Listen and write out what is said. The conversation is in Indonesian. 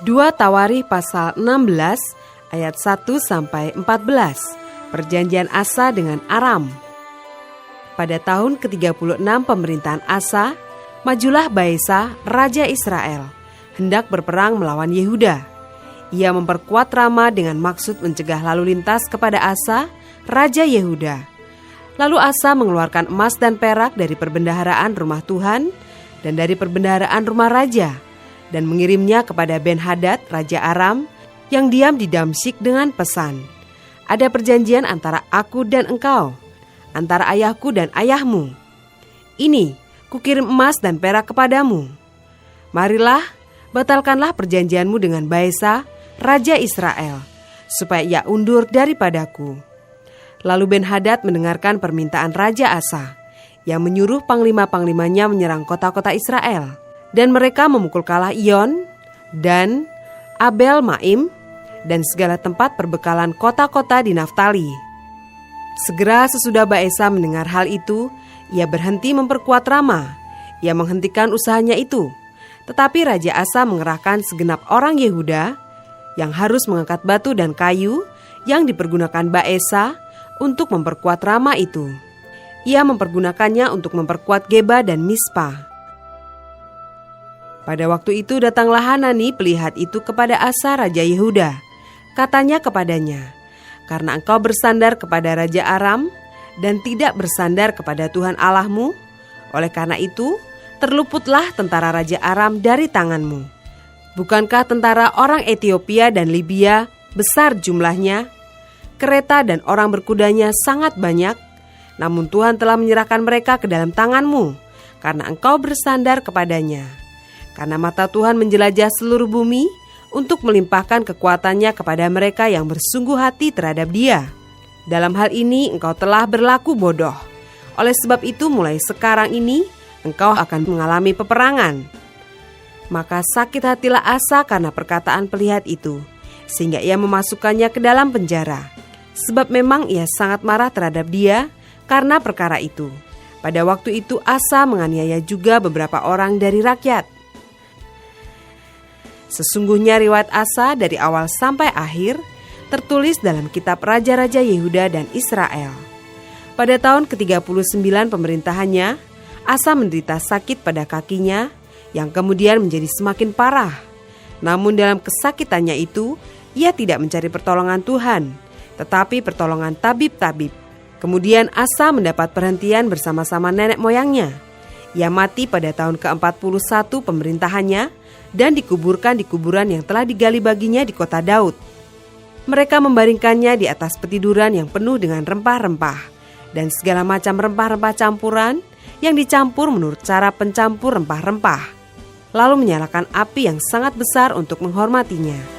2 Tawarikh pasal 16 ayat 1-14. Perjanjian Asa dengan Aram. Pada tahun ke-36 pemerintahan Asa, majulah Baesa, raja Israel, hendak berperang melawan Yehuda. Ia memperkuat Rama dengan maksud mencegah lalu lintas kepada Asa, raja Yehuda. Lalu Asa mengeluarkan emas dan perak dari perbendaharaan rumah Tuhan dan dari perbendaharaan rumah raja, dan mengirimnya kepada Ben-Hadad, raja Aram, yang diam di Damsyik dengan pesan, "Ada perjanjian antara aku dan engkau, antara ayahku dan ayahmu. Ini, kukirim emas dan perak kepadamu. Marilah, batalkanlah perjanjianmu dengan Baesa, raja Israel, supaya ia undur daripadaku." Lalu Ben-Hadad mendengarkan permintaan Raja Asa, yang menyuruh panglima-panglimanya menyerang kota-kota Israel. Dan mereka memukul kalah Iyon, dan Abel Maim, dan segala tempat perbekalan kota-kota di Naftali. Segera sesudah Baesa mendengar hal itu, ia berhenti memperkuat Rama. Ia menghentikan usahanya itu. Tetapi Raja Asa mengerahkan segenap orang Yehuda yang harus mengangkat batu dan kayu yang dipergunakan Baesa untuk memperkuat Rama itu. Ia mempergunakannya untuk memperkuat Geba dan Mispa. Pada waktu itu datanglah Hanani pelihat itu kepada Asa raja Yehuda. Katanya kepadanya, "Karena engkau bersandar kepada Raja Aram dan tidak bersandar kepada Tuhan Allahmu, oleh karena itu terluputlah tentara Raja Aram dari tanganmu. Bukankah tentara orang Etiopia dan Libya besar jumlahnya? Kereta dan orang berkudanya sangat banyak, namun Tuhan telah menyerahkan mereka ke dalam tanganmu, karena engkau bersandar kepadanya. Karena mata Tuhan menjelajah seluruh bumi untuk melimpahkan kekuatannya kepada mereka yang bersungguh hati terhadap Dia. Dalam hal ini engkau telah berlaku bodoh. Oleh sebab itu mulai sekarang ini engkau akan mengalami peperangan." Maka sakit hatilah Asa karena perkataan pelihat itu, sehingga ia memasukkannya ke dalam penjara. Sebab memang ia sangat marah terhadap dia karena perkara itu. Pada waktu itu Asa menganiaya juga beberapa orang dari rakyat. Sesungguhnya riwayat Asa dari awal sampai akhir tertulis dalam kitab Raja-Raja Yehuda dan Israel. Pada tahun ke-39 pemerintahannya, Asa menderita sakit pada kakinya yang kemudian menjadi semakin parah. Namun dalam kesakitannya itu, ia tidak mencari pertolongan Tuhan, tetapi pertolongan tabib-tabib. Kemudian Asa mendapat perhentian bersama-sama nenek moyangnya. Ia mati pada tahun ke-41 pemerintahannya dan dikuburkan di kuburan yang telah digali baginya di kota Daud. Mereka membaringkannya di atas petiduran yang penuh dengan rempah-rempah dan segala macam rempah-rempah campuran yang dicampur menurut cara pencampur rempah-rempah, lalu menyalakan api yang sangat besar untuk menghormatinya.